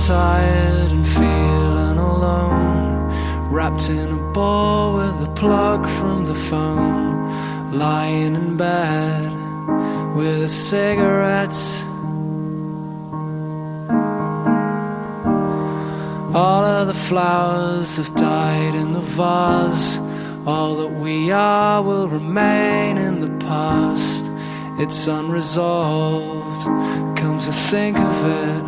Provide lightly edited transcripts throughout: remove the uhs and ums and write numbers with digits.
tired and feeling alone, wrapped in a ball with a plug from the phone, lying in bed with a cigarette. All of the flowers have died in the vase. All that we are will remain in the past. It's unresolved, come to think of it.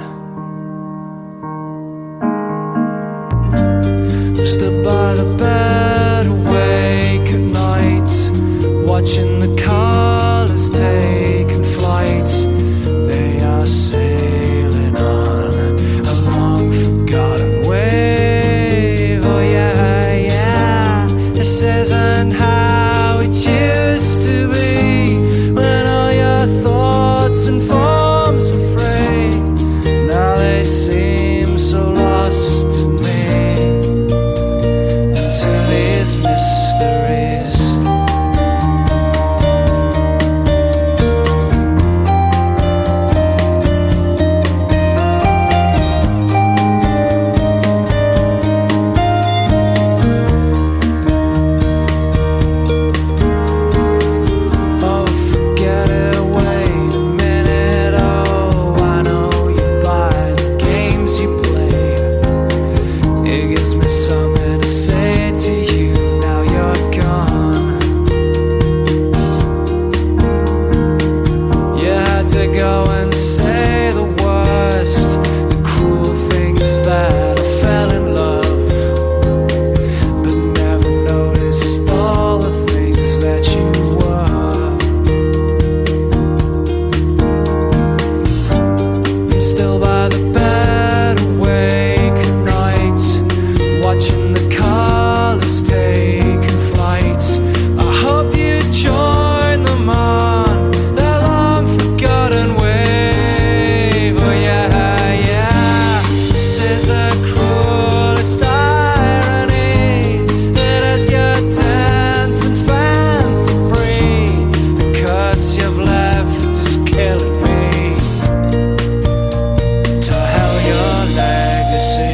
I'm stood by the bed, awake at night, watching the colours taking flight. They are sailing on a long forgotten wave. Oh yeah, yeah. This isn't how it used to be, when all your thoughts and forms were free. Now they seem so lost to me, and to these mysteries. Oh, forget it, wait a minute. Oh, I know you buy the games you play. It gives me something to say to you. Now you're gone. You had to go and say the worst, the cruel things that I fell in love, but never noticed all the things that you were. I'm still by the bed, awake at night, watching the colours taking flight. I hope you join them on that long forgotten wave. Oh yeah, yeah. This is the cruelest irony, that as you're dancing fancy free, the curse you've left is killing me. To hell your legacy.